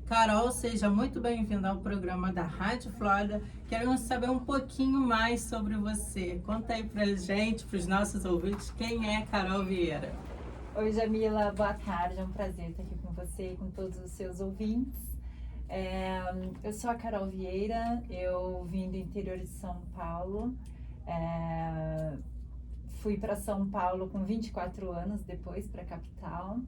Carol, seja muito bem-vinda ao programa da Rádio Flórida. Queremos saber um pouquinho mais sobre você. Conta aí pra gente, para os nossos ouvintes, quem é Carol Vieira? Oi, Jamila, boa tarde. É um prazer estar aqui com você e com todos os seus ouvintes. Eu sou a Carol Vieira, eu vim do interior de São Paulo. Fui para São Paulo com 24 anos, depois para a capital.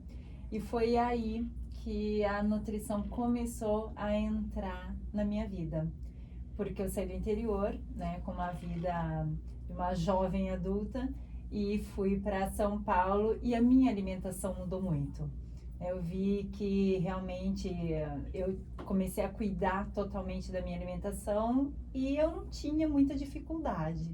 E foi aí que a nutrição começou a entrar na minha vida. Porque eu saí do interior, né, com uma vida de uma jovem adulta e fui para São Paulo e a minha alimentação mudou muito. Eu vi que realmente eu comecei a cuidar totalmente da minha alimentação e eu não tinha muita dificuldade.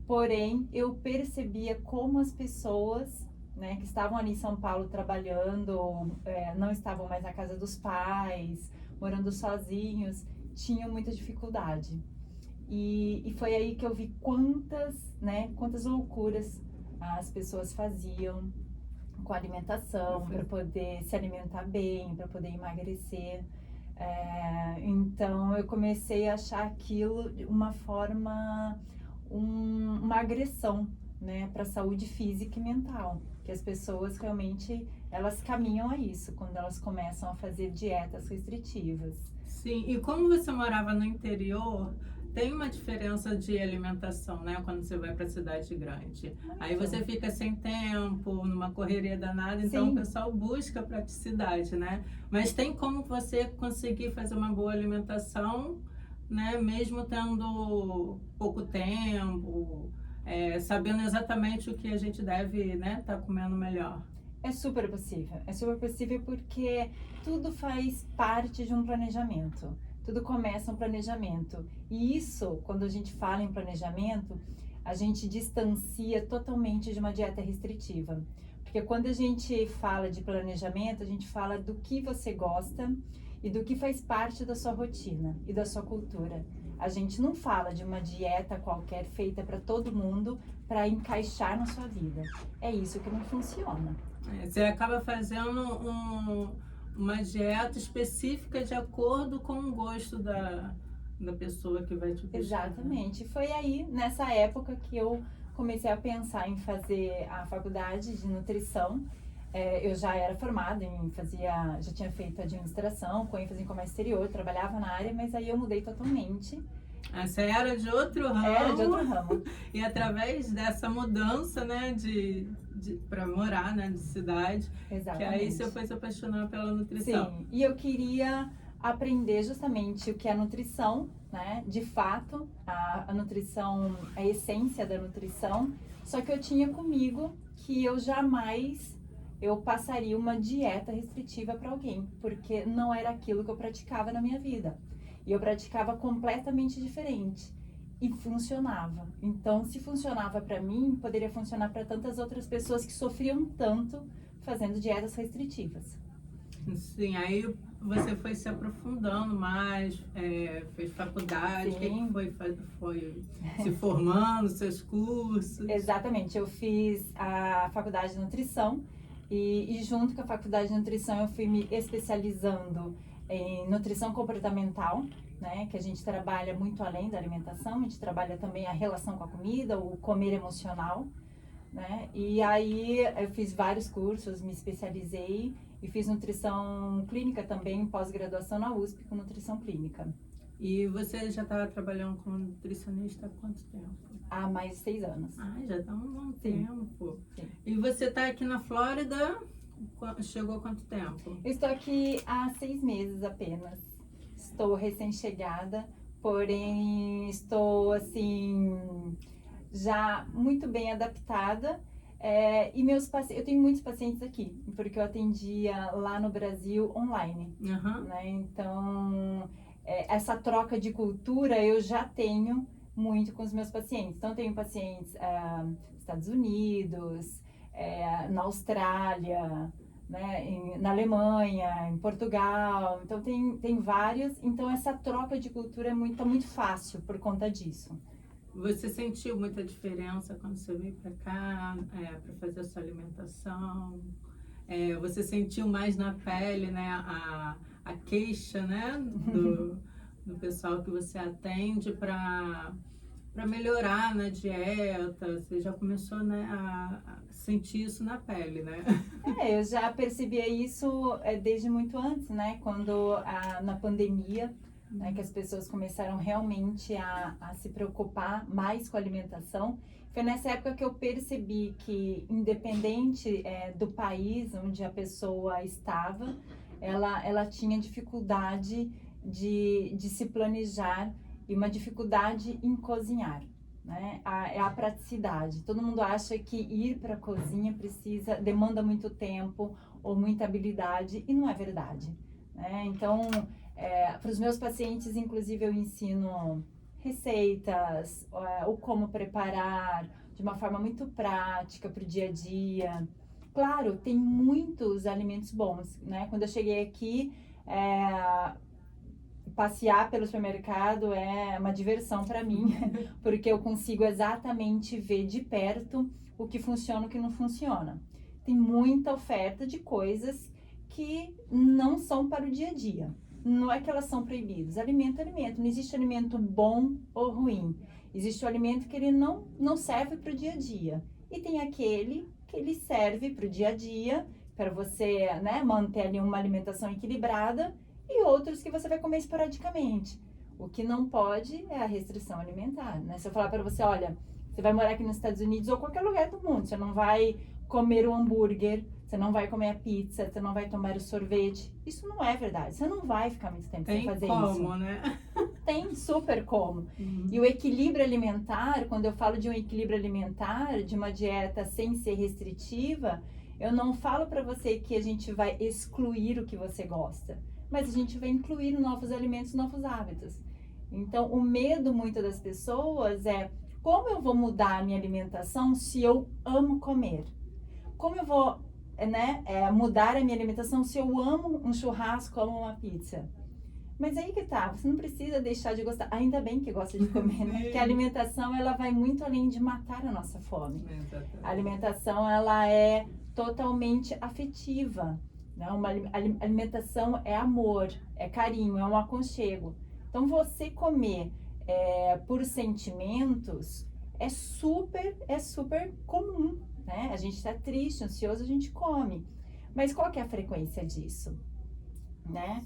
Porém, eu percebia como as pessoas, né, que estavam ali em São Paulo trabalhando, não estavam mais na casa dos pais, morando sozinhos, tinham muita dificuldade. E foi aí que eu vi quantas loucuras as pessoas faziam com a alimentação para poder se alimentar bem, para poder emagrecer. Então eu comecei a achar aquilo de uma forma, uma agressão, né, para a saúde física e mental, que as pessoas realmente elas caminham a isso quando elas começam a fazer dietas restritivas. Sim, e como você morava no interior, tem uma diferença de alimentação, né? Quando você vai para a cidade grande. Aí você fica sem tempo, numa correria danada, então o Sim. pessoal busca praticidade, né? Mas tem como você conseguir fazer uma boa alimentação, né? Mesmo tendo pouco tempo, sabendo exatamente o que a gente deve, né? Tá comendo melhor. É super possível porque tudo faz parte de um planejamento. Tudo começa um planejamento. E isso, quando a gente fala em planejamento, a gente distancia totalmente de uma dieta restritiva. Porque quando a gente fala de planejamento, a gente fala do que você gosta e do que faz parte da sua rotina e da sua cultura. A gente não fala de uma dieta qualquer feita para todo mundo para encaixar na sua vida. É isso que não funciona. Você acaba fazendo uma dieta específica de acordo com o gosto da pessoa que vai te buscar, né? Exatamente. Foi aí, nessa época, que eu comecei a pensar em fazer a faculdade de nutrição. Eu já era formada já tinha feito administração, com ênfase em comércio exterior, trabalhava na área, mas aí eu mudei totalmente. Você era de outro ramo. Era de outro ramo. E através dessa mudança, né, para morar, né, de cidade, Exatamente. que aí você foi se apaixonar pela nutrição. Sim, e eu queria aprender justamente o que é nutrição, né? De fato, a nutrição, a essência da nutrição. Só que eu tinha comigo que eu jamais eu passaria uma dieta restritiva para alguém, porque não era aquilo que eu praticava na minha vida. E eu praticava completamente diferente e funcionava. Então, se funcionava para mim, poderia funcionar para tantas outras pessoas que sofriam tanto fazendo dietas restritivas. Sim, aí você foi se aprofundando mais, fez faculdade, o que Sim. foi se formando, seus cursos? Exatamente, eu fiz a faculdade de nutrição e junto com a faculdade de nutrição eu fui me especializando em nutrição comportamental, né, que a gente trabalha muito além da alimentação, a gente trabalha também a relação com a comida, o comer emocional, né, e aí eu fiz vários cursos, me especializei e fiz nutrição clínica também, pós-graduação na USP com nutrição clínica. E você já estava trabalhando como nutricionista há quanto tempo? Há mais de 6 anos. Ah, já está um bom Sim. tempo. Sim. E você está aqui na Flórida, chegou há quanto tempo? Eu estou aqui há 6 meses apenas. Estou recém-chegada, porém estou assim já muito bem adaptada. E eu tenho muitos pacientes aqui, porque eu atendia lá no Brasil online, né? Então essa troca de cultura eu já tenho muito com os meus pacientes. Então eu tenho pacientes nos Estados Unidos, na Austrália, né, na Alemanha, em Portugal, então tem vários, então essa troca de cultura tá muito fácil por conta disso. Você sentiu muita diferença quando você veio para cá, para fazer a sua alimentação? Você sentiu mais na pele, né, a queixa, né, do pessoal que você atende para melhorar na dieta. Você já começou, né, a sentir isso na pele, né? Eu já percebia isso desde muito antes, né? Quando na pandemia, né, que as pessoas começaram realmente a se preocupar mais com a alimentação. Foi nessa época que eu percebi que, independente do país onde a pessoa estava, ela tinha dificuldade de se planejar e uma dificuldade em cozinhar. Né? É a praticidade. Todo mundo acha que ir para a cozinha demanda muito tempo ou muita habilidade, e não é verdade. Né? Então, para os meus pacientes, inclusive, eu ensino receitas, o como preparar de uma forma muito prática para o dia a dia. Claro, tem muitos alimentos bons, né? Quando eu cheguei aqui, passear pelo supermercado é uma diversão para mim, porque eu consigo exatamente ver de perto o que funciona e o que não funciona. Tem muita oferta de coisas que não são para o dia a dia. Não é que elas são proibidas. Alimento é alimento. Não existe alimento bom ou ruim. Existe o alimento que ele não serve para o dia a dia. E tem aquele que ele serve para o dia a dia, para você, né, manter ali uma alimentação equilibrada, e outros que você vai comer esporadicamente. O que não pode é a restrição alimentar, né? Se eu falar para você, olha, você vai morar aqui nos Estados Unidos ou qualquer lugar do mundo, você não vai comer o hambúrguer, você não vai comer a pizza, você não vai tomar o sorvete. Isso não é verdade. Você não vai ficar muito tempo sem fazer isso. Tem como, né? Tem super como. E o equilíbrio alimentar, quando eu falo de um equilíbrio alimentar, de uma dieta sem ser restritiva, eu não falo para você que a gente vai excluir o que você gosta, mas a gente vai incluir novos alimentos, novos hábitos. Então, o medo muito das pessoas é: como eu vou mudar a minha alimentação se eu amo comer? Como eu vou, né, mudar a minha alimentação se eu amo um churrasco, amo uma pizza? Mas aí que tá, você não precisa deixar de gostar. Ainda bem que gosta de comer, né? Porque a alimentação, ela vai muito além de matar a nossa fome. Exatamente. A alimentação, ela é totalmente afetiva. Não, uma alimentação é amor, é carinho, é um aconchego. Então, você comer por sentimentos é super comum, né? A gente está triste, ansioso, a gente come. Mas qual que é a frequência disso? Né?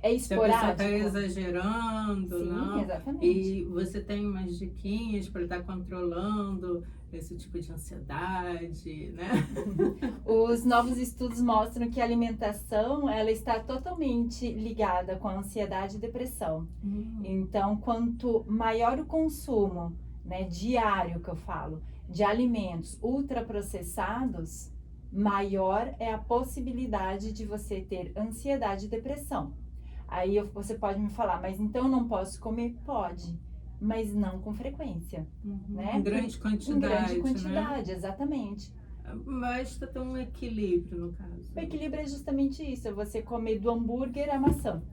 É esporádico. Se a pessoa está exagerando, Sim, não? Exatamente. E você tem umas diquinhas para estar controlando esse tipo de ansiedade, né? Os novos estudos mostram que a alimentação, ela está totalmente ligada com a ansiedade e depressão. Então, quanto maior o consumo, né, diário que eu falo, de alimentos ultraprocessados, maior é a possibilidade de você ter ansiedade e depressão. Aí você pode me falar, mas então eu não posso comer? Pode, mas não com frequência. Né? Em grande quantidade. Em grande quantidade, né? Exatamente. Basta ter um equilíbrio, no caso. O equilíbrio é justamente isso, é você comer do hambúrguer à maçã.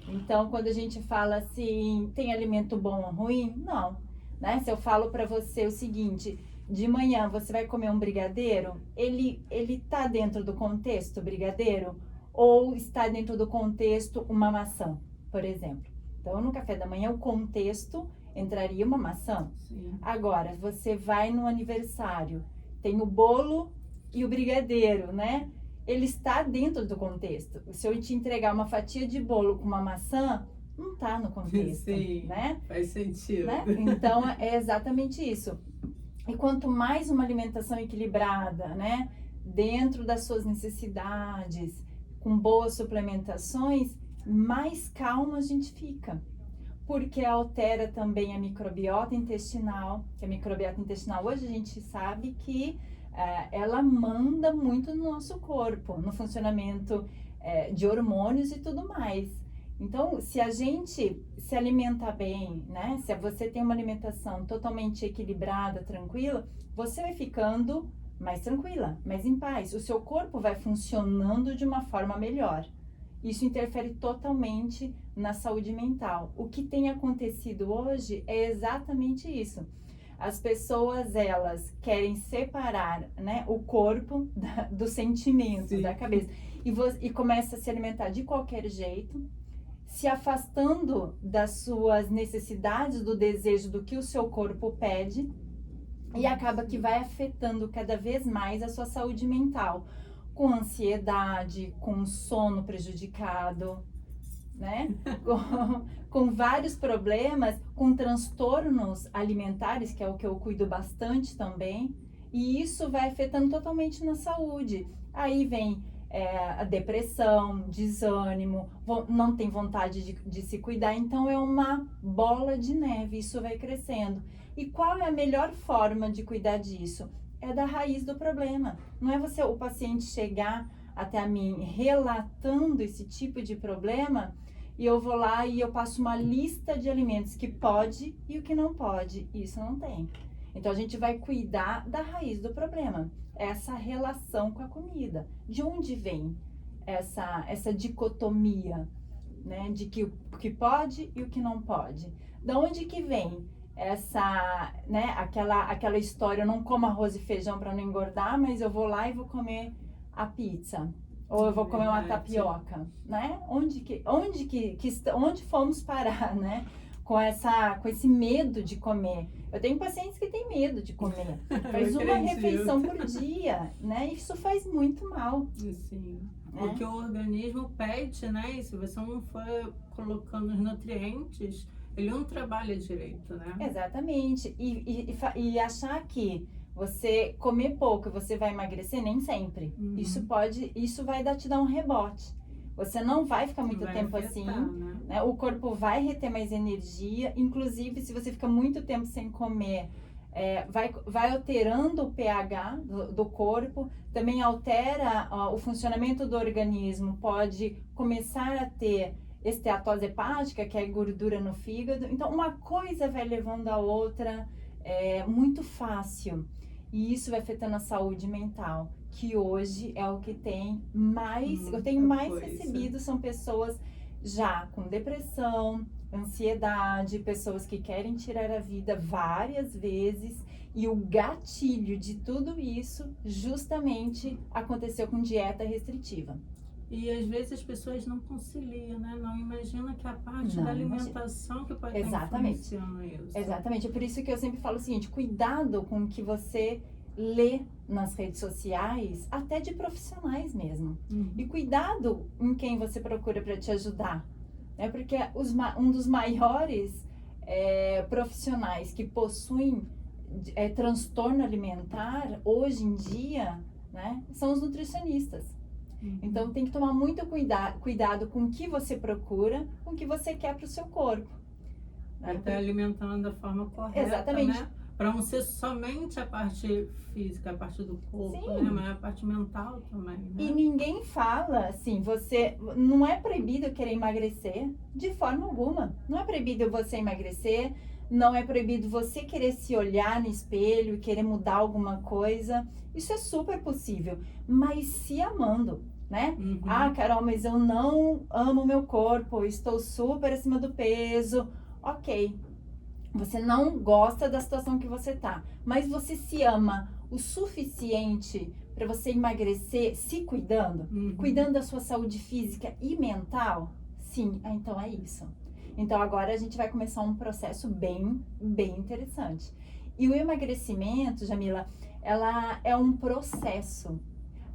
Então, quando a gente fala assim, tem alimento bom ou ruim? Não. Né? Se eu falo para você o seguinte: de manhã você vai comer um brigadeiro, ele tá dentro do contexto brigadeiro ou está dentro do contexto uma maçã, por exemplo. Então, no café da manhã, o contexto entraria uma maçã. Sim. Agora, você vai no aniversário, tem o bolo e o brigadeiro, né? Ele está dentro do contexto. Se eu te entregar uma fatia de bolo com uma maçã, não está no contexto, Sim, né? Faz sentido. Né? Então, é exatamente isso. E quanto mais uma alimentação equilibrada, né, dentro das suas necessidades, com boas suplementações, mais calma a gente fica. Porque altera também a microbiota intestinal, que a microbiota intestinal hoje a gente sabe que ela manda muito no nosso corpo, no funcionamento de hormônios e tudo mais. Então, se a gente se alimenta bem, né? Se você tem uma alimentação totalmente equilibrada, tranquila, você vai ficando mais tranquila, mais em paz. O seu corpo vai funcionando de uma forma melhor. Isso interfere totalmente na saúde mental. O que tem acontecido hoje é exatamente isso. As pessoas, elas querem separar, né, o corpo do sentimento, Sim. da cabeça. e começa a se alimentar de qualquer jeito, se afastando das suas necessidades, do desejo, do que o seu corpo pede, e acaba que vai afetando cada vez mais a sua saúde mental, com ansiedade, com sono prejudicado, né? com vários problemas, com transtornos alimentares, que é o que eu cuido bastante também, e isso vai afetando totalmente na saúde. Aí vem a depressão, desânimo, não tem vontade de se cuidar, então é uma bola de neve, isso vai crescendo. E qual é a melhor forma de cuidar disso? É da raiz do problema. Não é o paciente chegar até a mim relatando esse tipo de problema e eu vou lá e eu passo uma lista de alimentos que pode e o que não pode. Isso não tem. Então a gente vai cuidar da raiz do problema. Essa relação com a comida. De onde vem essa dicotomia, né? De que o que pode e o que não pode. Da onde que vem né, aquela história, eu não como arroz e feijão para não engordar, mas eu vou lá e vou comer a pizza, ou eu vou comer uma tapioca, né? Onde fomos parar, né? Com esse medo de comer. Eu tenho pacientes que têm medo de comer. Faz uma refeição por dia, né? Isso faz muito mal. Sim. Porque o organismo pede, né? E se você não for colocando os nutrientes, ele não trabalha direito, né? Exatamente. E achar que você comer pouco e você vai emagrecer, nem sempre. Uhum. Isso vai te dar um rebote. Você não vai ficar muito tempo afetar, assim, né? O corpo vai reter mais energia. Inclusive, se você fica muito tempo sem comer, vai alterando o pH do corpo. Também altera o funcionamento do organismo. Pode começar a ter esteatose hepática, que é gordura no fígado. Então, uma coisa vai levando a outra muito fácil. E isso vai afetando a saúde mental, que hoje é o que tem mais... eu tenho mais recebido, são pessoas já com depressão, ansiedade, pessoas que querem tirar a vida várias vezes. E o gatilho de tudo isso justamente aconteceu com dieta restritiva. E às vezes as pessoas não conciliam, né? Não imaginam que a parte da alimentação que pode estar influenciando isso. Exatamente. É por isso que eu sempre falo o seguinte, cuidado com o que você lê nas redes sociais, até de profissionais mesmo. Uhum. E cuidado em quem você procura para te ajudar. Porque um dos maiores profissionais que possuem transtorno alimentar, hoje em dia, né, são os nutricionistas. Uhum. Então tem que tomar muito cuidado com o que você procura, com o que você quer para o seu corpo. Até alimentando da forma correta, exatamente, né? Para não ser somente a parte física, a parte do corpo, sim, né? Mas a parte mental também, né? E ninguém fala assim, não é proibido querer emagrecer, de forma alguma. Não é proibido você emagrecer, não é proibido você querer se olhar no espelho e querer mudar alguma coisa. Isso é super possível, mas se amando, né? Uhum. Ah, Carol, mas eu não amo meu corpo, estou super acima do peso. Ok, você não gosta da situação que você tá, mas você se ama o suficiente para você emagrecer se cuidando, cuidando da sua saúde física e mental? Sim, então é isso. Então agora a gente vai começar um processo bem, bem interessante. E o emagrecimento, Jamila, ela é um processo.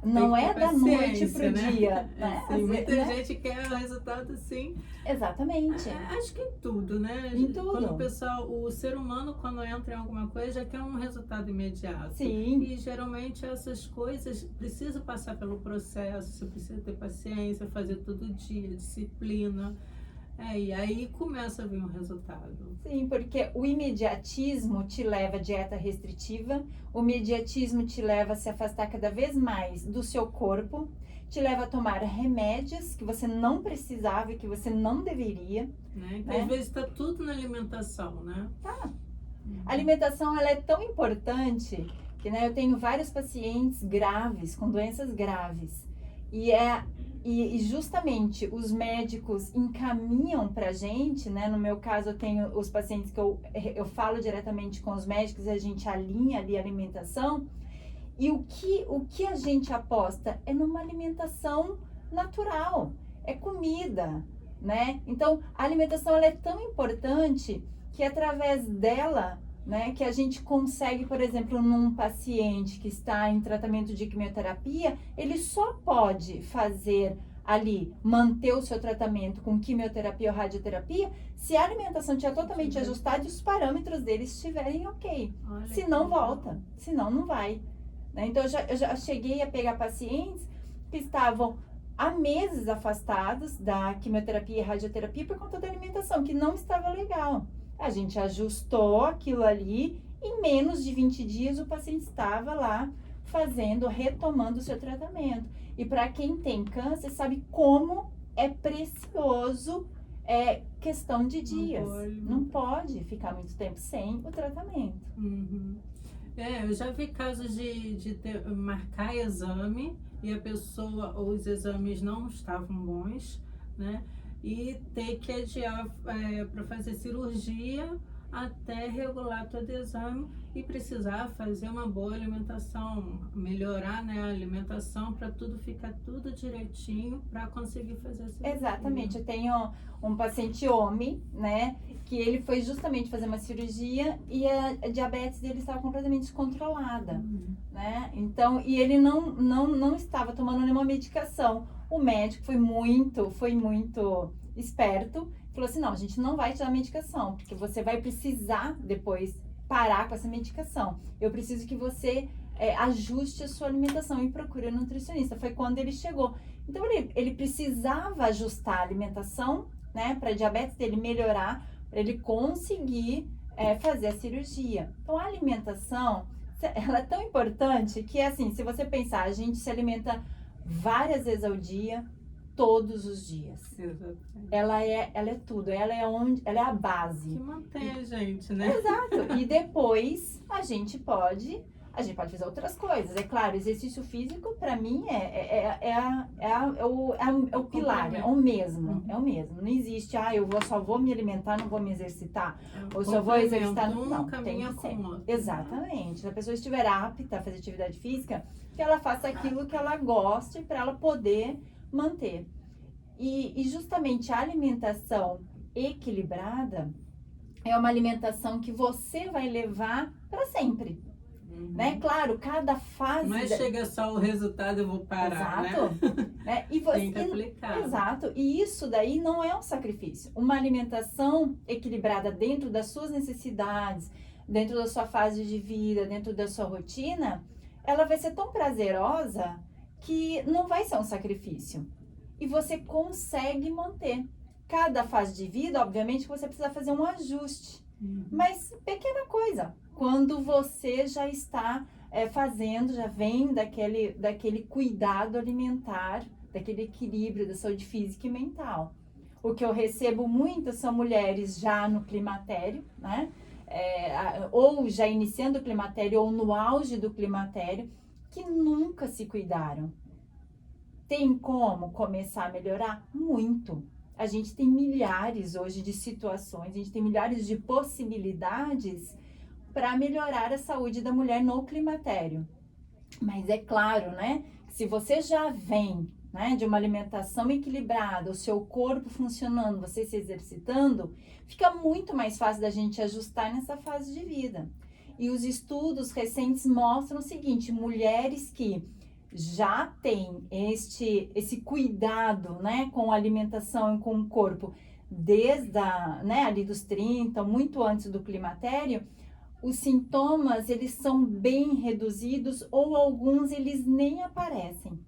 Não é da noite pro dia. Né? Sim, muita gente quer o resultado assim. Exatamente. Acho que em tudo, né? Em tudo. Quando o ser humano, quando entra em alguma coisa, já quer um resultado imediato. Sim. E geralmente essas coisas precisam passar pelo processo, você precisa ter paciência, fazer todo dia, disciplina. E aí começa a vir um resultado. Sim, porque o imediatismo te leva à dieta restritiva, o imediatismo te leva a se afastar cada vez mais do seu corpo, te leva a tomar remédios que você não precisava e que você não deveria. Né? Às vezes está tudo na alimentação, né? Tá. A alimentação, ela é tão importante que, né, eu tenho vários pacientes graves, com doenças graves. E justamente os médicos encaminham pra gente, né? No meu caso, eu tenho os pacientes que eu falo diretamente com os médicos, a gente alinha ali a alimentação. E o que a gente aposta é numa alimentação natural, é comida, né? Então, a alimentação ela é tão importante que através dela, né, que a gente consegue, por exemplo, num paciente que está em tratamento de quimioterapia, ele só pode fazer ali, manter o seu tratamento com quimioterapia ou radioterapia, se a alimentação estiver totalmente ajustada e os parâmetros deles estiverem ok. Se não, volta. Se não, não vai. Né? Então, eu já cheguei a pegar pacientes que estavam há meses afastados da quimioterapia e radioterapia por conta da alimentação, que não estava legal. A gente ajustou aquilo ali, em menos de 20 dias o paciente estava lá retomando o seu tratamento. E para quem tem câncer, sabe como é precioso questão de dias. Não pode ficar muito tempo sem o tratamento. Uhum. Eu já vi casos de marcar exame e a pessoa, os exames não estavam bons, né? E ter que adiar para fazer cirurgia até regular todo o exame e precisar fazer uma boa alimentação, melhorar, né, a alimentação para tudo ficar tudo direitinho para conseguir fazer a cirurgia. Exatamente, eu tenho um paciente homem, né, que ele foi justamente fazer uma cirurgia e a diabetes dele estava completamente descontrolada, né, então, e ele não estava tomando nenhuma medicação. O médico foi muito esperto, falou assim, não, a gente não vai te dar medicação, porque você vai precisar depois parar com essa medicação. Eu preciso que você ajuste a sua alimentação e procure um nutricionista. Foi quando ele chegou. Então, ele precisava ajustar a alimentação, né, para a diabetes dele melhorar, para ele conseguir fazer a cirurgia. Então, a alimentação, ela é tão importante que, assim, se você pensar, a gente se alimenta várias vezes ao dia, todos os dias. Exatamente. Ela é tudo, ela é a base. Que mantém a gente, né? Exato. E depois a gente pode fazer outras coisas. É claro, exercício físico para mim é o pilar, é o mesmo. É o mesmo. Não existe, eu só vou me alimentar, não vou me exercitar. Ou só vou exercitar. Não, tem que ser. Exatamente. Se a pessoa estiver apta a fazer atividade física, que ela faça aquilo que ela goste para ela poder manter. E justamente a alimentação equilibrada é uma alimentação que você vai levar para sempre. Né? Claro, cada fase... Não chega só o resultado, eu vou parar, exato, né? E você, tem que aplicar. Exato, e isso daí não é um sacrifício. Uma alimentação equilibrada dentro das suas necessidades, dentro da sua fase de vida, dentro da sua rotina, ela vai ser tão prazerosa que não vai ser um sacrifício. E você consegue manter. Cada fase de vida, obviamente, você precisa fazer um ajuste. Mas pequena coisa, quando você já está fazendo, já vem daquele cuidado alimentar, daquele equilíbrio da saúde física e mental. O que eu recebo muito são mulheres já no climatério, né? Ou já iniciando o climatério, ou no auge do climatério, que nunca se cuidaram. Tem como começar a melhorar? Muito. A gente tem milhares hoje de situações, a gente tem milhares de possibilidades para melhorar a saúde da mulher no climatério. Mas é claro, né, que se você já vem, né, de uma alimentação equilibrada, o seu corpo funcionando, você se exercitando, fica muito mais fácil da gente ajustar nessa fase de vida. E os estudos recentes mostram o seguinte, mulheres que já têm esse cuidado, né, com a alimentação e com o corpo, desde ali dos 30, muito antes do climatério, os sintomas, eles são bem reduzidos ou alguns eles nem aparecem.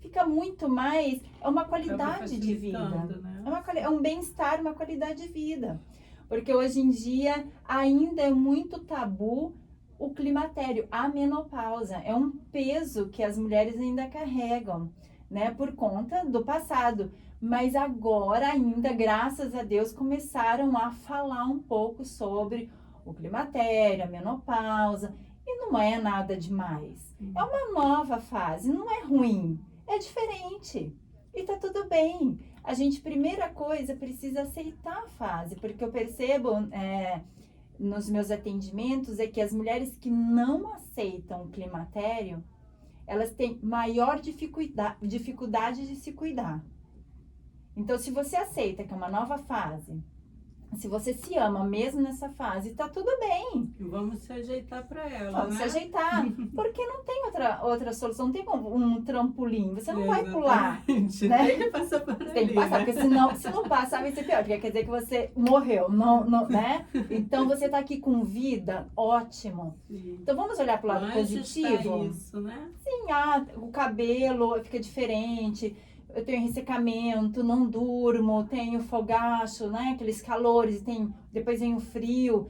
Fica muito mais, é uma qualidade de vida, né? É um bem-estar, uma qualidade de vida. Porque hoje em dia ainda é muito tabu o climatério, a menopausa. É um peso que as mulheres ainda carregam, né? Por conta do passado. Mas agora ainda, graças a Deus, começaram a falar um pouco sobre o climatério, a menopausa. E não é nada demais. É uma nova fase, não é ruim. É diferente. E tá tudo bem. A gente, primeira coisa, precisa aceitar a fase. Porque eu percebo... nos meus atendimentos é que as mulheres que não aceitam o climatério, elas têm maior dificuldade de se cuidar. Então, se você aceita que é uma nova fase, se você se ama mesmo nessa fase, tá tudo bem. Vamos se ajeitar para ela, Vamos né? se ajeitar. Porque não tem outra solução, não tem como um trampolim. Você não vai pular. Exatamente. Né? Tem que passar por Você tem que ali, passar, né? porque senão, se não passar, vai ser pior. Porque quer dizer que você morreu, não, né? Então, você tá aqui com vida, ótimo. Sim. Então, vamos olhar pro lado Antes positivo? tá isso, né? Sim, o cabelo fica diferente. Eu tenho ressecamento, não durmo, tenho fogacho, né? Aqueles calores, depois vem o frio,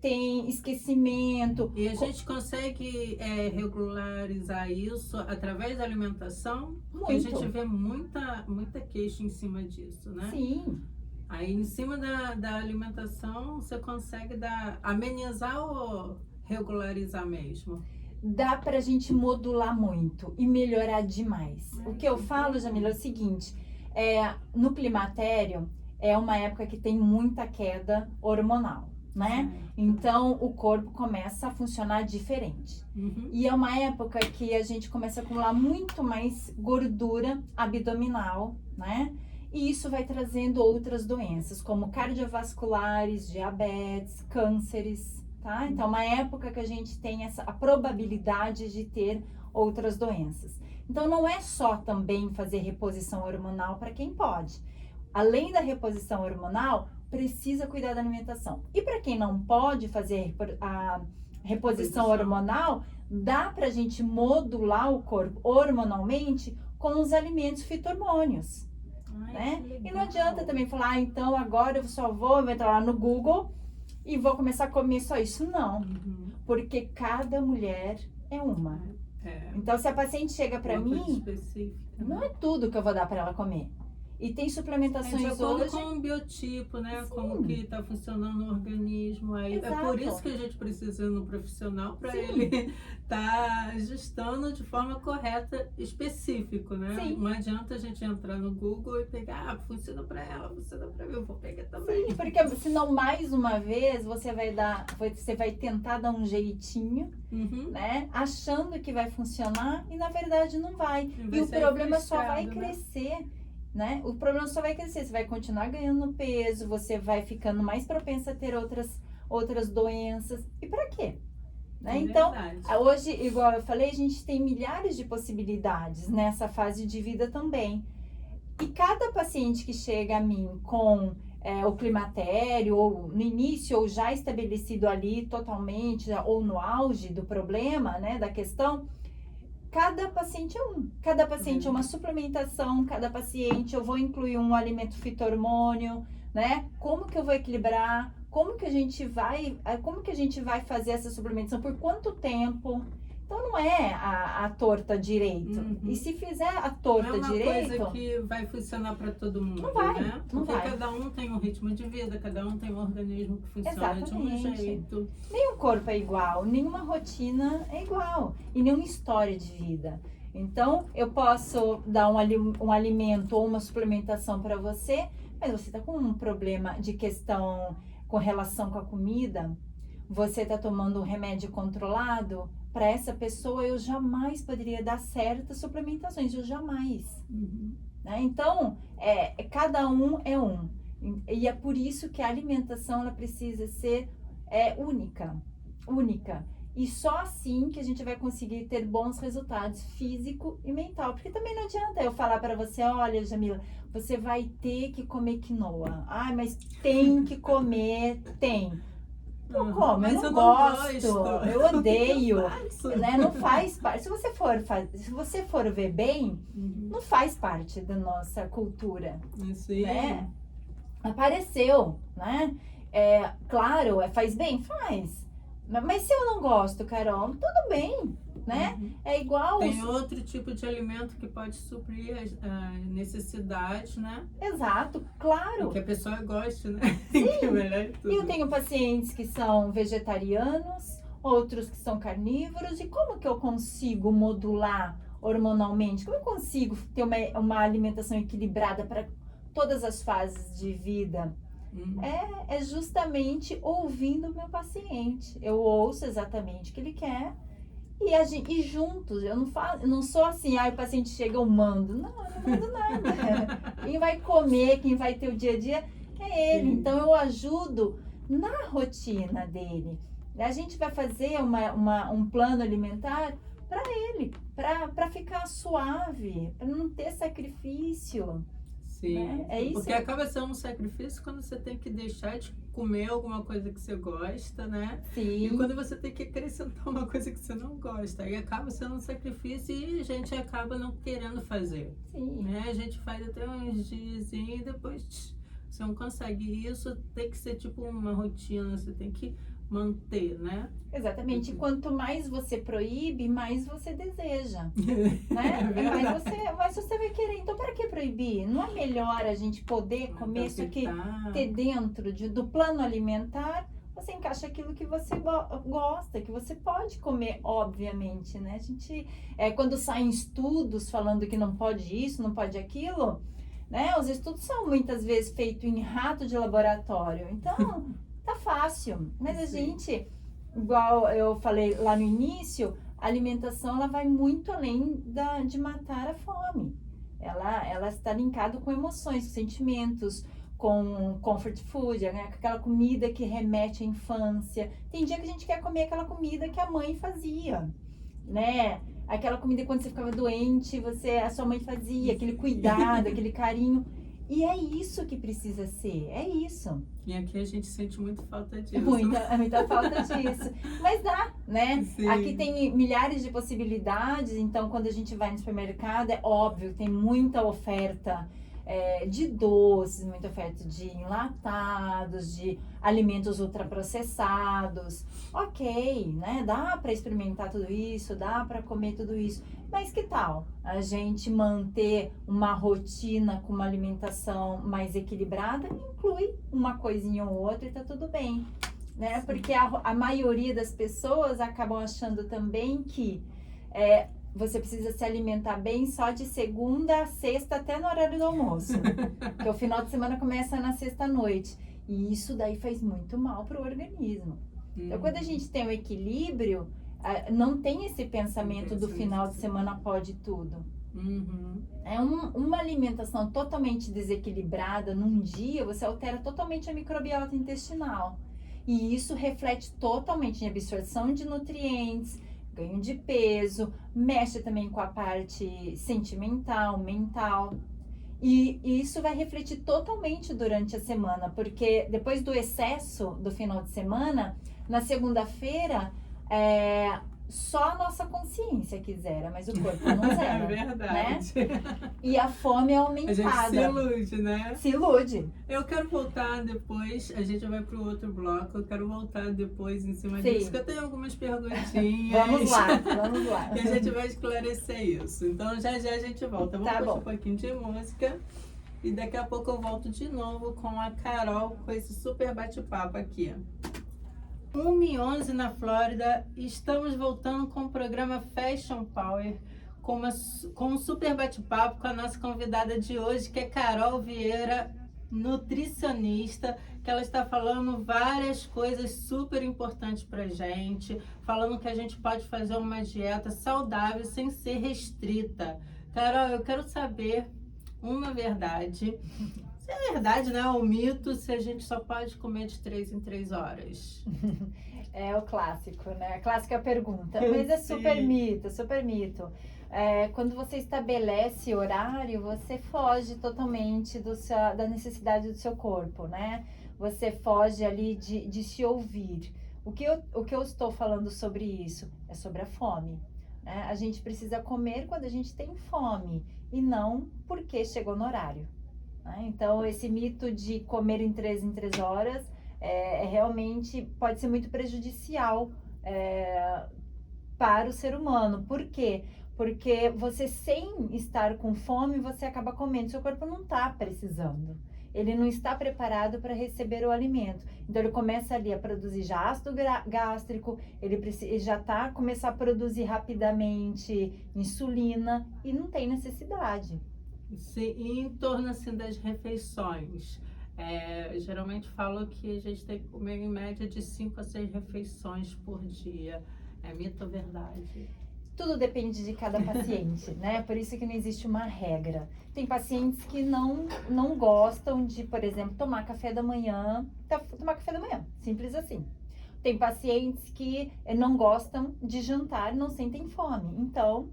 tem esquecimento. E a gente consegue regularizar isso através da alimentação? Porque a Muito. gente vê muita queixa em cima disso, né? Sim, Aí, em cima da alimentação, você consegue amenizar ou regularizar mesmo? dá pra gente modular muito e melhorar demais. O que eu falo, Jamila, é o seguinte, no climatério é uma época que tem muita queda hormonal, né? Certo. Então, o corpo começa a funcionar diferente. Uhum. E é uma época que a gente começa a acumular muito mais gordura abdominal, né? E isso vai trazendo outras doenças, como cardiovasculares, diabetes, cânceres, tá? Então, é uma época que a gente tem a probabilidade de ter outras doenças. Então, não é só também fazer reposição hormonal para quem pode. Além da reposição hormonal, precisa cuidar da alimentação. E para quem não pode fazer a reposição hormonal, dá pra gente modular o corpo hormonalmente com os alimentos fito-hormônios, né? E não adianta também falar, então agora eu só vou entrar lá no Google e vou começar a comer só isso. Não, porque cada mulher é uma. Então, se a paciente chega pra mim, não é tudo que eu vou dar pra ela comer. E tem suplementações de acordo hoje... com o biotipo, né? Sim. Como que está funcionando o organismo. Aí Exato. é por isso que a gente precisa ir no profissional para Sim. ele estar ajustando de forma correta, específico, né? Sim. Não adianta a gente entrar no Google e pegar, funciona para ela, funciona para mim, eu vou pegar também. Sim, porque senão mais uma vez você vai tentar dar um jeitinho, né? Achando que vai funcionar e na verdade não vai. E o problema só vai crescer. Né? O problema só vai crescer, você vai continuar ganhando peso, você vai ficando mais propensa a ter outras doenças. E para quê? Né? Então, hoje, igual eu falei, a gente tem milhares de possibilidades nessa fase de vida também. E cada paciente que chega a mim com o climatério, ou no início, ou já estabelecido ali totalmente, ou no auge do problema, né, da questão, cada paciente é um. Cada paciente é uma suplementação, cada paciente eu vou incluir um alimento fito-hormônio, né? Como que eu vou equilibrar? Como que a gente vai fazer essa suplementação? Por quanto tempo? Então não é a torta direito. E se fizer a torta direito... Não é uma coisa que vai funcionar para todo mundo, não vai, né? Não Porque vai. Cada um tem um ritmo de vida, cada um tem um organismo que funciona de um jeito. Nenhum corpo é igual, nenhuma rotina é igual e nenhuma história de vida. Então, eu posso dar um alimento ou uma suplementação para você, mas você está com um problema de questão com relação com a comida, você está tomando um remédio controlado, para essa pessoa eu jamais poderia dar certas suplementações, eu jamais. Né? Então, cada um é um. E é por isso que a alimentação ela precisa ser única. E só assim que a gente vai conseguir ter bons resultados físico e mental. Porque também não adianta eu falar para você, olha, Jamila, você vai ter que comer quinoa. Ai, mas tem que comer, tem. Não como, eu não gosto, eu odeio, né? Não faz parte. Se você for ver bem, não faz parte da nossa cultura, né? Apareceu, né? Claro, faz bem? Faz. Mas se eu não gosto, Carol, tudo bem, né? É igual... Tem outro tipo de alimento que pode suprir a necessidade, né? Exato, claro. E que a pessoa goste, né? Sim. Que é melhor de tudo. Eu tenho pacientes que são vegetarianos, outros que são carnívoros. E como que eu consigo modular hormonalmente? Como eu consigo ter uma alimentação equilibrada para todas as fases de vida? É justamente ouvindo o meu paciente. Eu ouço exatamente o que ele quer E juntos, eu não sou assim, o paciente chega, eu mando. Não, eu não mando nada. Quem vai comer, quem vai ter o dia a dia é ele. Então eu ajudo na rotina dele. A gente vai fazer um plano alimentar para ele, para ficar suave, para não ter sacrifício. Sim, né? É isso. porque acaba sendo um sacrifício quando você tem que deixar de comer alguma coisa que você gosta, né? Sim. E quando você tem que acrescentar uma coisa que você não gosta. Aí acaba sendo um sacrifício e a gente acaba não querendo fazer. Sim. Né? A gente faz até uns dias e depois você não consegue. E isso tem que ser tipo uma rotina, você tem que manter, né? Exatamente. Quanto mais você proíbe, mais você deseja, né? É Mais você vai querer. Então, para que proibir? Não é melhor a gente poder comer isso aqui, ter dentro do plano alimentar? Você encaixa aquilo que você gosta, que você pode comer, obviamente, né? A gente, quando saem estudos falando que não pode isso, não pode aquilo, né? Os estudos são muitas vezes feitos em rato de laboratório. Então, tá fácil. Mas a gente, igual eu falei lá no início, a alimentação ela vai muito além de matar a fome. Ela está linkada com emoções, com sentimentos, com comfort food, né? Aquela comida que remete à infância. Tem dia que a gente quer comer aquela comida que a mãe fazia, né? Aquela comida quando você ficava doente, a sua mãe fazia, aquele cuidado, aquele carinho. E é isso que precisa ser, é isso. E aqui a gente sente muito falta disso. Muita falta disso. Mas dá, né? Sim. Aqui tem milhares de possibilidades, então quando a gente vai no supermercado, é óbvio, tem muita oferta de doces, muita oferta de enlatados, de alimentos ultraprocessados. Ok, né? Dá para experimentar tudo isso, dá para comer tudo isso. Mas que tal a gente manter uma rotina com uma alimentação mais equilibrada? Inclui uma coisinha ou outra e tá tudo bem, né? Porque a maioria das pessoas acabam achando também que você precisa se alimentar bem só de segunda a sexta até no horário do almoço. Porque o final de semana começa na sexta-noite. E isso daí faz muito mal para o organismo. Então, quando a gente tem o equilíbrio, não tem esse pensamento do final de semana pode tudo. É uma alimentação totalmente desequilibrada num dia, você altera totalmente a microbiota intestinal. E isso reflete totalmente em absorção de nutrientes, ganho de peso, mexe também com a parte sentimental, mental. E isso vai refletir totalmente durante a semana, porque depois do excesso do final de semana, na segunda-feira, só a nossa consciência que zera, mas o corpo não zera. É verdade. Né? E a fome é aumentada. A gente se ilude, né? Se ilude. Eu quero voltar depois, a gente vai para o outro bloco, eu quero voltar depois em cima Sim. disso, porque eu tenho algumas perguntinhas. Vamos lá. E a gente vai esclarecer isso. Então já a gente volta. Vamos puxar um pouquinho de música e daqui a pouco eu volto de novo com a Carol, com esse super bate-papo aqui. 1h11 na Flórida, estamos voltando com o programa Fashion Power, com um super bate-papo com a nossa convidada de hoje, que é Carol Vieira, nutricionista, que ela está falando várias coisas super importantes pra gente, falando que a gente pode fazer uma dieta saudável sem ser restrita. Carol, eu quero saber uma verdade. Se é verdade, né? O mito, se a gente só pode comer de 3 em 3 horas. É o clássico, né? A clássica pergunta. Mas é super mito, super mito. Quando você estabelece horário, você foge totalmente da necessidade do seu corpo, né? Você foge ali de se ouvir. O que eu estou falando sobre isso? É sobre a fome. Né? A gente precisa comer quando a gente tem fome e não porque chegou no horário. Então, esse mito de comer em 3 horas realmente pode ser muito prejudicial para o ser humano. Por quê? Porque você, sem estar com fome, você acaba comendo. Seu corpo não está precisando. Ele não está preparado para receber o alimento. Então, ele começa ali a produzir já ácido gástrico, ele já começar a produzir rapidamente insulina e não tem necessidade. Sim, e em torno assim, das refeições, geralmente falo que a gente tem que comer em média de 5 a 6 refeições por dia. É mito ou verdade? Tudo depende de cada paciente, né? Por isso que não existe uma regra. Tem pacientes que não gostam de, por exemplo, tomar café da manhã, tomar café da manhã, simples assim. Tem pacientes que não gostam de jantar, não sentem fome. Então,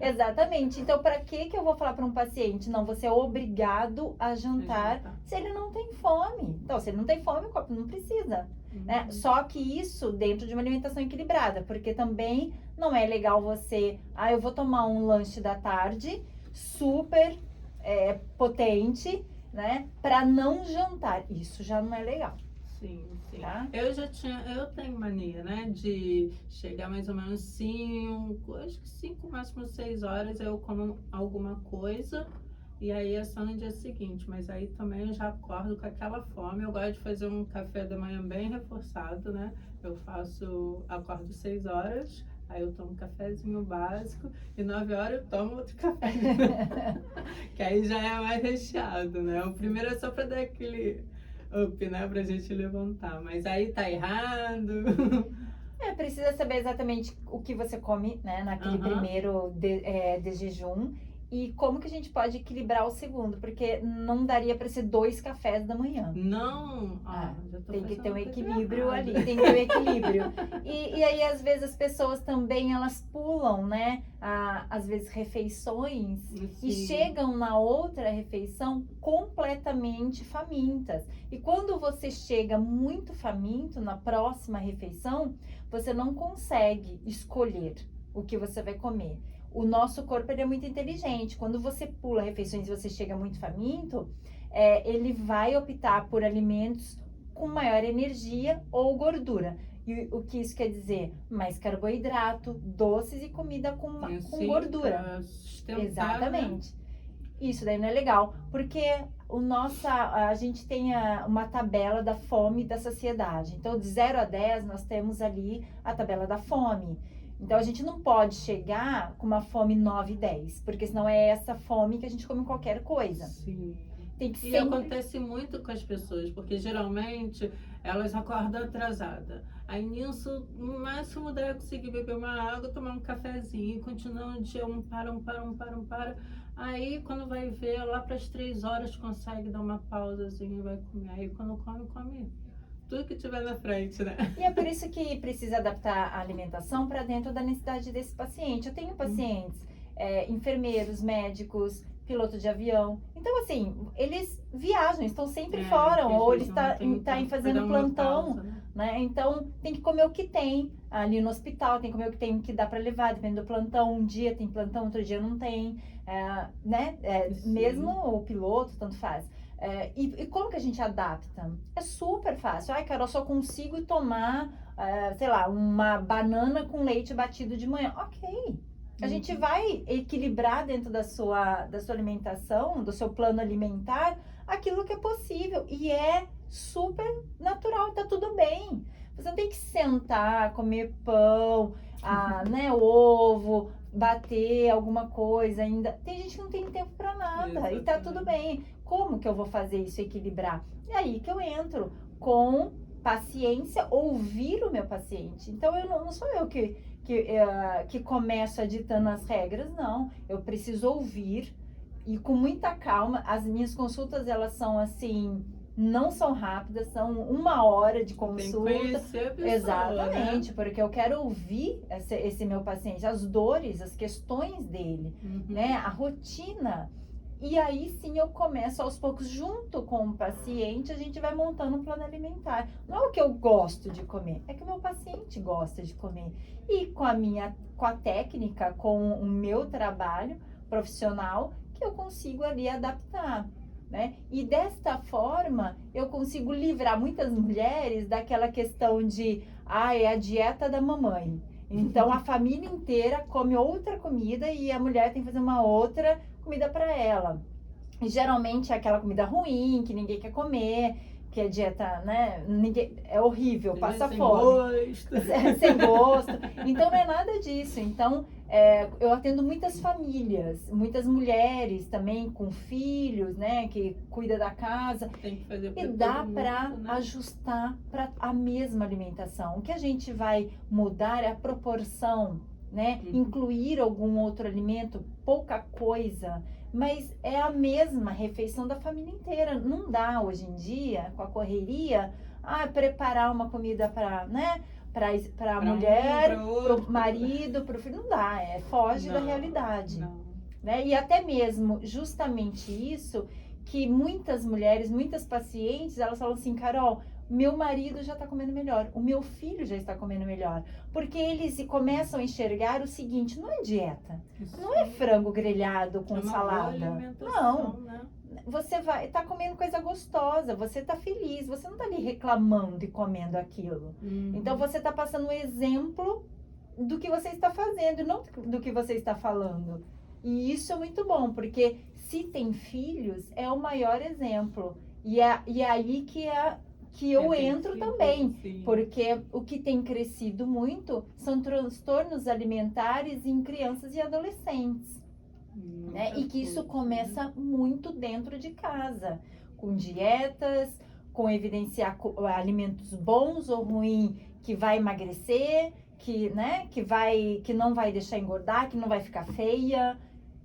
exatamente. Então, para que eu vou falar para um paciente? Não, você é obrigado a jantar se ele não tem fome. Então, se ele não tem fome, o corpo não precisa. Né? Só que isso dentro de uma alimentação equilibrada, porque também não é legal você, eu vou tomar um lanche da tarde super potente, né, para não jantar. Isso já não é legal. Sim, sim. Tá? Eu tenho mania, né, de chegar mais ou menos 5, acho que 5, máximo 6 horas eu como alguma coisa. E aí é só no dia seguinte, mas aí também eu já acordo com aquela fome. Eu gosto de fazer um café da manhã bem reforçado, né? Acordo 6 horas, aí eu tomo um cafezinho básico e 9 horas eu tomo outro café. Que aí já é mais recheado, né? O primeiro é só para dar aquele up, né? Pra gente levantar, mas aí tá errado. Precisa saber exatamente o que você come, né, naquele primeiro de jejum. E como que a gente pode equilibrar o segundo? Porque não daria para ser 2 cafés da manhã. Não! Já tô tem que ter um fazendo coisa equilíbrio errada. ali, tem que ter um equilíbrio. E aí, às vezes, as pessoas também, elas pulam, né? Às vezes, refeições e Sim. chegam na outra refeição completamente famintas. E quando você chega muito faminto na próxima refeição, você não consegue escolher o que você vai comer. O nosso corpo ele é muito inteligente. Quando você pula refeições e você chega muito faminto, ele vai optar por alimentos com maior energia ou gordura. E o que isso quer dizer? Mais carboidrato, doces e comida com gordura. Exatamente. Né? Isso daí não é legal, porque a gente tem uma tabela da fome e da saciedade. Então, de 0 a 10, nós temos ali a tabela da fome. Então, a gente não pode chegar com uma fome 9 e 10, porque senão é essa fome que a gente come qualquer coisa. Sim. Tem que E acontece muito com as pessoas, porque geralmente elas acordam atrasadas. Aí nisso, no máximo deve conseguir beber uma água, tomar um cafezinho, continua o dia, um para. Aí quando vai ver, lá para as 3 horas consegue dar uma pausazinha e vai comer. Aí quando come tudo que tiver na frente, né? E é por isso que precisa adaptar a alimentação para dentro da necessidade desse paciente. Eu tenho pacientes, enfermeiros, médicos, piloto de avião. Então, assim, eles viajam, estão sempre fora, ou eles estão fazendo plantão, pausa, né? Então, tem que comer o que tem ali no hospital, tem que comer o que tem que dá para levar, dependendo do plantão. Um dia tem plantão, outro dia não tem, né? Mesmo o piloto, tanto faz. E como que a gente adapta? É super fácil. Ai, Carol, só consigo tomar, sei lá, uma banana com leite batido de manhã. Ok. A gente vai equilibrar dentro da sua alimentação, do seu plano alimentar, aquilo que é possível. E é super natural, tá tudo bem. Você não tem que sentar, comer pão, né, ovo, bater alguma coisa ainda. Tem gente que não tem tempo para nada e tá tudo bem. Como que eu vou fazer isso equilibrar? É aí que eu entro com paciência, ouvir o meu paciente. Então, não sou eu que começo ditando as regras, não. Eu preciso ouvir e com muita calma. As minhas consultas, elas são assim, não são rápidas, são 1 hora de consulta. Tem que conhecer a pessoa, exatamente, né? Porque eu quero ouvir esse meu paciente, as dores, as questões dele, né? A rotina. E aí sim eu começo aos poucos, junto com o paciente, a gente vai montando um plano alimentar. Não é o que eu gosto de comer, é que o meu paciente gosta de comer. E com a técnica, com o meu trabalho profissional, que eu consigo ali adaptar, né? E desta forma, eu consigo livrar muitas mulheres daquela questão de, é a dieta da mamãe. Então, a família inteira come outra comida e a mulher tem que fazer uma outra comida para ela. E geralmente é aquela comida ruim, que ninguém quer comer, que é dieta, né? Ninguém, é horrível, passa Sem fome. gosto. Sem gosto. Então não é nada disso. Então eu atendo muitas famílias, muitas mulheres também com filhos, né? Que cuida da casa. Tem que fazer E pra dá todo para mundo, né? ajustar para a mesma alimentação. O que a gente vai mudar é a proporção, né? Incluir algum outro alimento, pouca coisa, mas é a mesma refeição da família inteira. Não dá hoje em dia, com a correria, preparar uma comida para, né? Para a mulher, para o marido, para o filho. Não dá, foge da realidade. Não. Né? E até mesmo justamente isso que muitas mulheres, muitas pacientes, elas falam assim, Carol, meu marido já está comendo melhor, o meu filho já está comendo melhor, porque eles começam a enxergar o seguinte, não é dieta, não é frango grelhado com salada, não, né? você tá comendo coisa gostosa, você tá feliz, você não tá ali reclamando e comendo aquilo, então você tá passando um exemplo do que você está fazendo, não do que você está falando. E isso é muito bom, porque se tem filhos, é o maior exemplo. E é aí que eu entro também. Sim. Porque o que tem crescido muito são transtornos alimentares em crianças e adolescentes. Né? E que isso começa muito dentro de casa. Com dietas, com evidenciar alimentos bons ou ruins que vai emagrecer, que não vai deixar engordar, que não vai ficar feia.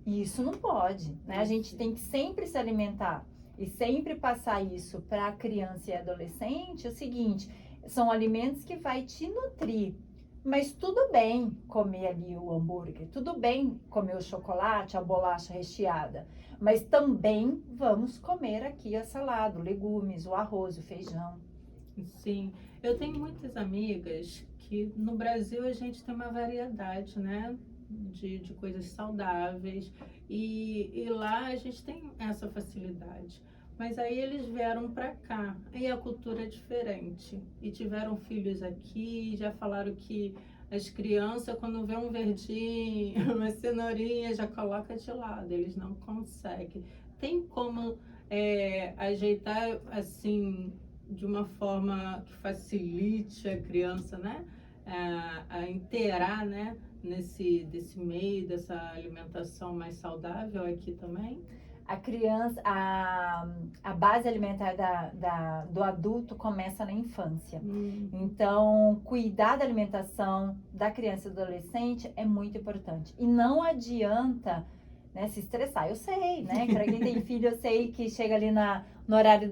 Isso não pode, né? A gente tem que sempre se alimentar e sempre passar isso para a criança e adolescente. É o seguinte, são alimentos que vai te nutrir, mas tudo bem comer ali o hambúrguer, tudo bem comer o chocolate, a bolacha recheada, mas também vamos comer aqui a salada, o legumes, o arroz, o feijão. Sim, eu tenho muitas amigas que no Brasil a gente tem uma variedade, né? De coisas saudáveis e lá a gente tem essa facilidade, mas aí eles vieram para cá e a cultura é diferente e tiveram filhos aqui, já falaram que as crianças quando vê um verdinho, uma cenourinha já coloca de lado, eles não conseguem. Tem como ajeitar assim de uma forma que facilite a criança, né, a inteirar, né, desse meio, dessa alimentação mais saudável aqui também? A criança, a base alimentar do adulto começa na infância. Então, cuidar da alimentação da criança e do adolescente é muito importante. E não adianta, né, se estressar. Eu sei, né? Para quem tem filho, eu sei que chega ali no horário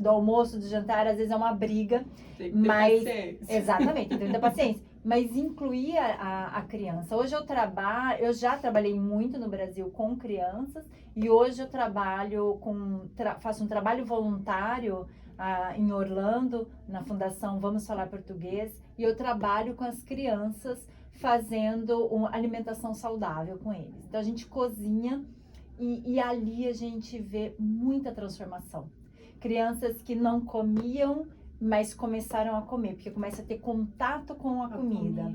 do almoço, do jantar, às vezes é uma briga. Tem que ter paciência. Exatamente, tem que ter paciência. Mas incluir a criança. Hoje eu já trabalhei muito no Brasil com crianças e hoje eu trabalho faço um trabalho voluntário em Orlando, na Fundação Vamos Falar Português, e eu trabalho com as crianças fazendo uma alimentação saudável com eles. Então a gente cozinha e ali a gente vê muita transformação. Crianças que não comiam, mas começaram a comer, porque começa a ter contato com a comida.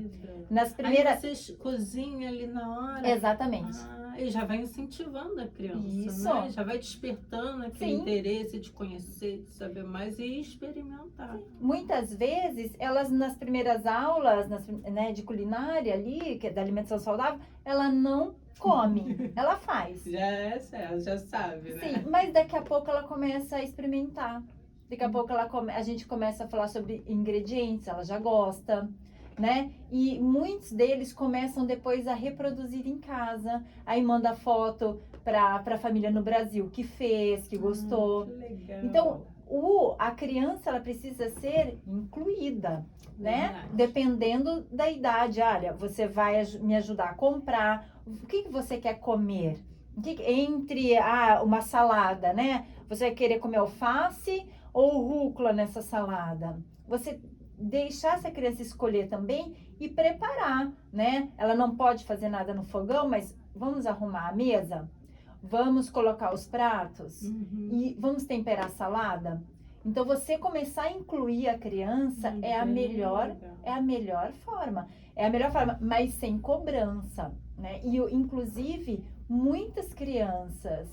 Nas primeiras... Aí você cozinha ali na hora? Exatamente. E já vai incentivando a criança, Isso. Né? Já vai despertando aquele interesse de conhecer, de saber mais e experimentar. Sim. Muitas vezes, elas nas primeiras aulas, né, de culinária ali, que é da alimentação saudável, ela não come, ela faz. Já sabe, né? Sim, mas daqui a pouco ela começa a experimentar. Daqui a pouco a gente começa a falar sobre ingredientes, ela já gosta, né? E muitos deles começam depois a reproduzir em casa. Aí manda foto para a família no Brasil que fez, que gostou. Que legal. Então, a criança ela precisa ser incluída, né? Verdade. Dependendo da idade. Olha, você vai me ajudar a comprar. O que você quer comer? Entre uma salada, né? Você vai querer comer alface ou rúcula nessa salada? Você deixar essa criança escolher também e preparar, né? Ela não pode fazer nada no fogão, mas vamos arrumar a mesa? Vamos colocar os pratos? E vamos temperar a salada? Então, você começar a incluir a criança é a melhor forma. É a melhor forma, mas sem cobrança, né? E, inclusive, muitas crianças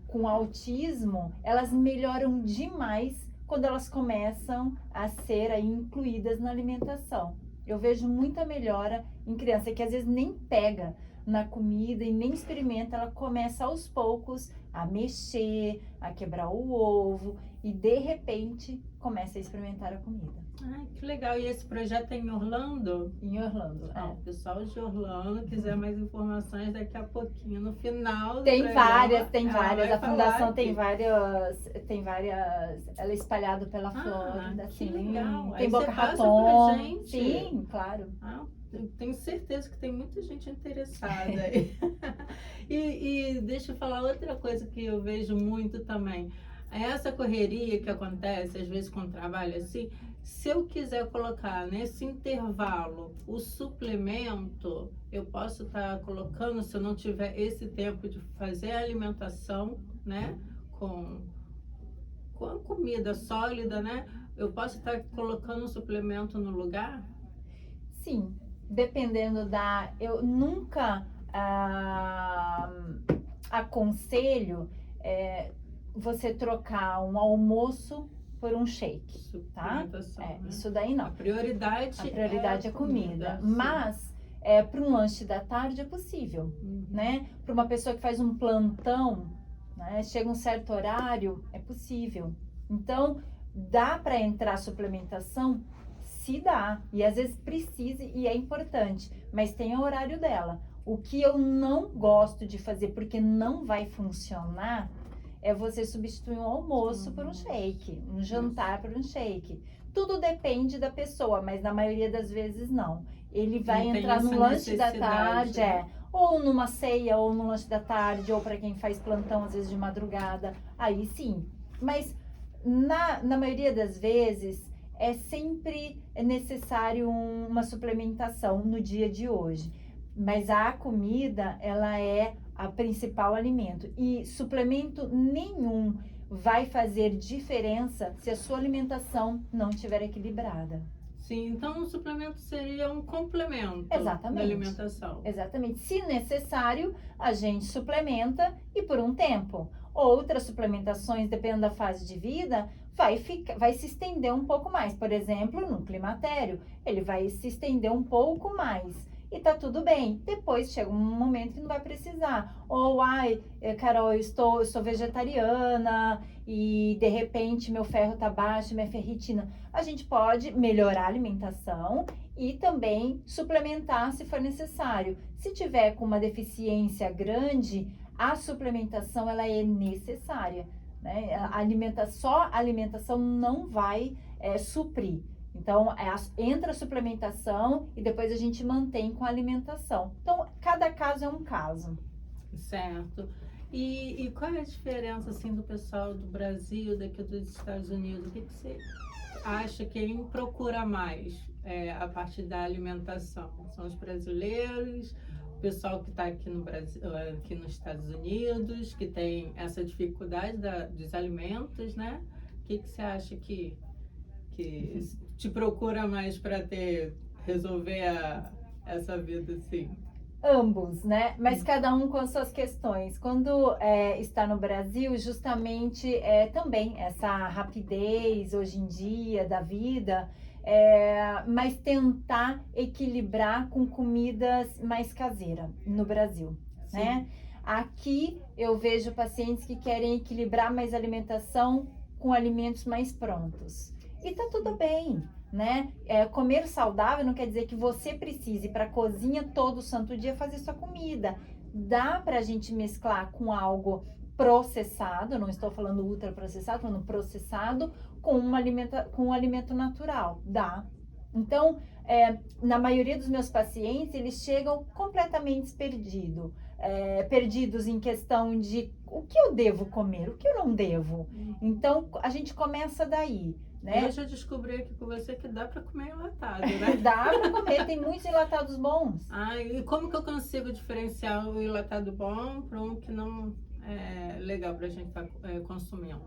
com autismo, elas melhoram demais quando elas começam a ser aí incluídas na alimentação. Eu vejo muita melhora em criança que às vezes nem pega na comida e nem experimenta, ela começa aos poucos a mexer, a quebrar o ovo e de repente começa a experimentar a comida. Ai, que legal. E esse projeto é em Orlando? Em Orlando, O pessoal de Orlando quiser mais informações daqui a pouquinho, no final do Tem programa, várias. ela vai A fundação falar tem aqui. várias. Ela é espalhada pela Flórida, Que assim. legal. Tem Aí Boca você passa Raton. pra gente. Sim, claro. Eu tenho certeza que tem muita gente interessada aí. E deixa eu falar outra coisa que eu vejo muito também. Essa correria que acontece, às vezes, com o trabalho assim, se eu quiser colocar nesse intervalo o suplemento, eu posso estar colocando, se eu não tiver esse tempo de fazer a alimentação, né, com a comida sólida, né, eu posso estar colocando o suplemento no lugar? Sim, dependendo da. Eu nunca aconselho você trocar um almoço por um shake, tá? Suplementação, né? Isso daí não. A prioridade É a comida. sim. Mas para um lanche da tarde é possível, né? Para uma pessoa que faz um plantão, né? Chega um certo horário, é possível. Então, dá para entrar suplementação? Se dá. E às vezes precisa e é importante, mas tem o horário dela. O que eu não gosto de fazer, porque não vai funcionar, é você substituir um almoço por um shake, um jantar por um shake. Tudo depende da pessoa, mas na maioria das vezes não. Ele vai Não tem entrar no essa lanche da necessidade, tarde, né? ou numa ceia, ou no lanche da tarde, ou para quem faz plantão às vezes de madrugada, aí sim. Mas na maioria das vezes é sempre necessário uma suplementação no dia de hoje. Mas a comida, ela é a principal alimento. E suplemento nenhum vai fazer diferença se a sua alimentação não estiver equilibrada. Sim, então o suplemento seria um complemento Exatamente. da alimentação. Exatamente. Se necessário, a gente suplementa e por um tempo. Outras suplementações, dependendo da fase de vida, vai se estender um pouco mais. Por exemplo, no climatério, ele vai se estender um pouco mais. E tá tudo bem. Depois chega um momento que não vai precisar. Ou, Carol, eu sou vegetariana e de repente meu ferro tá baixo, minha ferritina. A gente pode melhorar a alimentação e também suplementar se for necessário. Se tiver com uma deficiência grande, a suplementação ela é necessária, né? Só a alimentação não vai suprir. Então, entra a suplementação e depois a gente mantém com a alimentação. Então, cada caso é um caso. Certo. E qual é a diferença, assim, do pessoal do Brasil, daqui dos Estados Unidos? O que você acha que quem procura mais a parte da alimentação? São os brasileiros, o pessoal que está aqui no Brasil, aqui nos Estados Unidos, que tem essa dificuldade dos alimentos, né? O que você acha que te procura mais para resolver essa vida assim? Ambos, né? Mas cada um com as suas questões. Quando está no Brasil, justamente também essa rapidez hoje em dia da vida, mas tentar equilibrar com comidas mais caseiras no Brasil, Sim. né? Aqui eu vejo pacientes que querem equilibrar mais alimentação com alimentos mais prontos. E tá tudo bem, né? Comer saudável não quer dizer que você precise ir para a cozinha todo santo dia fazer sua comida. Dá pra gente mesclar com algo processado, não estou falando ultraprocessado, estou falando processado, com um alimento natural. Dá. Então, na maioria dos meus pacientes, eles chegam completamente perdidos em questão de o que eu devo comer, o que eu não devo. Então, a gente começa daí. Né? Eu já descobri aqui com você que dá para comer enlatado, né? Dá para comer, tem muitos enlatados bons. E como que eu consigo diferenciar o enlatado bom para um que não é legal para a gente estar consumindo?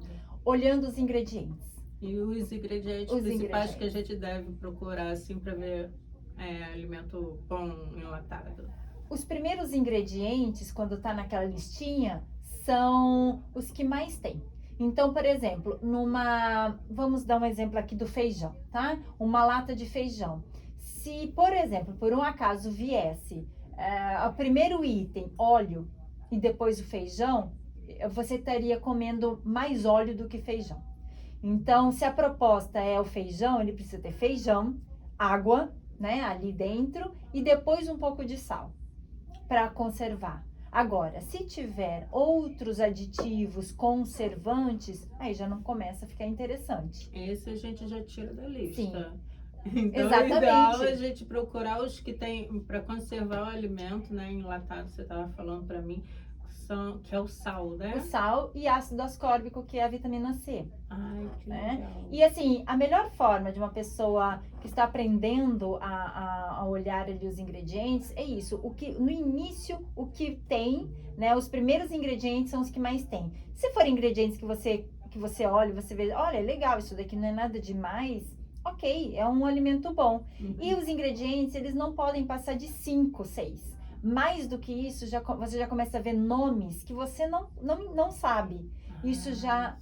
Olhando os ingredientes. E os ingredientes principais que a gente deve procurar assim para ver alimento bom enlatado? Os primeiros ingredientes, quando tá naquela listinha, são os que mais tem. Então, por exemplo, vamos dar um exemplo aqui do feijão, tá? Uma lata de feijão. Se, por exemplo, por um acaso viesse o primeiro item, óleo, e depois o feijão, você estaria comendo mais óleo do que feijão. Então, se a proposta é o feijão, ele precisa ter feijão, água, né, ali dentro, e depois um pouco de sal para conservar. Agora, se tiver outros aditivos, conservantes, aí já não começa a ficar interessante. Esse a gente já tira da lista. Sim. Então, Exatamente. o ideal é a gente procurar os que tem para conservar o alimento, né? Enlatado, você estava falando para mim, que é o sal, né? O sal e ácido ascórbico, que é a vitamina C. Ai, que né? legal. E assim, a melhor forma de uma pessoa que está aprendendo a olhar ali os ingredientes é isso. No início, o que tem, né? Os primeiros ingredientes são os que mais tem. Se for ingredientes que você olha, você vê, olha, legal, isso daqui não é nada demais, ok, é um alimento bom. E os ingredientes, eles não podem passar de 5, 6. Mais do que isso, você já começa a ver nomes que você não sabe. Isso já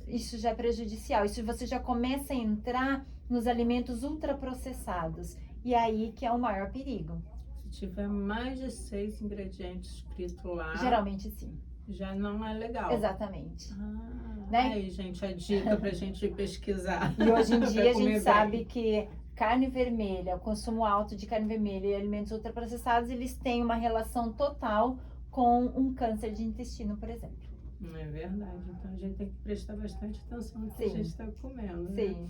é prejudicial. Isso você já começa a entrar nos alimentos ultraprocessados. E aí que é o maior perigo. Se tiver mais de 6 ingredientes escritos lá, geralmente sim. Já não é legal. Exatamente. Né? Aí, gente, a dica pra gente pesquisar. E hoje em dia a gente sabe que carne vermelha, o consumo alto de carne vermelha e alimentos ultraprocessados, eles têm uma relação total com um câncer de intestino, por exemplo. É verdade. Então a gente tem que prestar bastante atenção no que a gente está comendo. Sim. Né?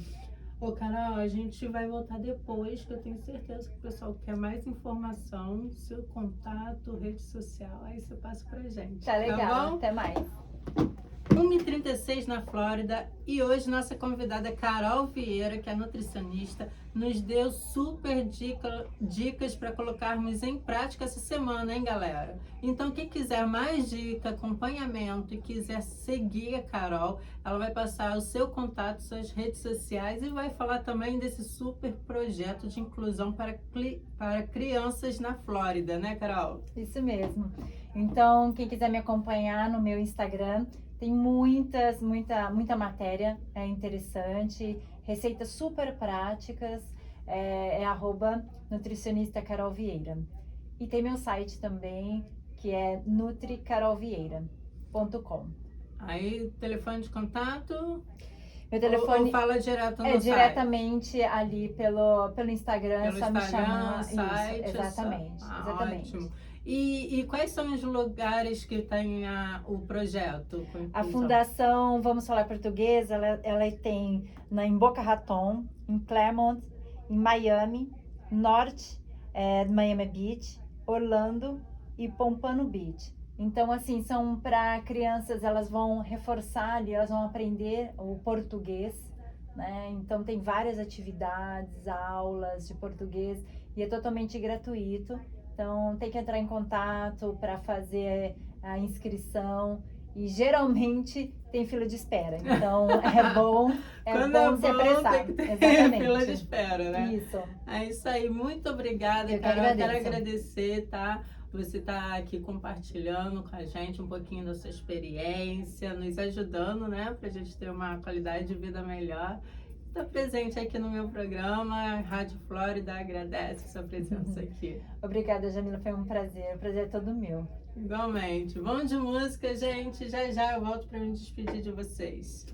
Ô, Carol, a gente vai voltar depois, que eu tenho certeza que o pessoal quer mais informação, seu contato, rede social, aí você passa pra gente. Tá legal, tá bom? Até mais. 1h36 na Flórida e hoje nossa convidada Carol Vieira, que é nutricionista, nos deu super dicas para colocarmos em prática essa semana, hein, galera? Então, quem quiser mais dica, acompanhamento e quiser seguir a Carol, ela vai passar o seu contato, suas redes sociais e vai falar também desse super projeto de inclusão para crianças na Flórida, né, Carol? Isso mesmo. Então, quem quiser me acompanhar no meu Instagram, tem muita matéria interessante, receitas super práticas, é @nutricionista Carol Vieira. E tem meu site também, que é nutricarolvieira.com. Aí, telefone de contato? Meu telefone ou fala direto no site? Diretamente ali pelo Instagram, pelo só Instagram, me chamar. site, isso, exatamente, exatamente. Ótimo. E quais são os lugares que tem o projeto? A Fundação Vamos Falar Português, ela tem em Boca Raton, em Claremont, em Miami, norte de Miami Beach, Orlando e Pompano Beach. Então, assim, são para crianças, elas vão reforçar ali, elas vão aprender o português, né? Então, tem várias atividades, aulas de português e é totalmente gratuito. Então, tem que entrar em contato para fazer a inscrição e geralmente tem fila de espera. Então, é bom se apressar. Tem que ter Exatamente. fila de espera, né? Isso. É isso aí. Muito obrigada, Eu Carol. que Quero agradecer, tá? Você tá aqui compartilhando com a gente um pouquinho da sua experiência, nos ajudando, né? Pra gente ter uma qualidade de vida melhor. Está presente aqui no meu programa. Rádio Flórida agradece a sua presença aqui. Obrigada, Jamila. Foi um prazer. O prazer é todo meu. Igualmente. Vamos de música, gente. Já já eu volto para me despedir de vocês.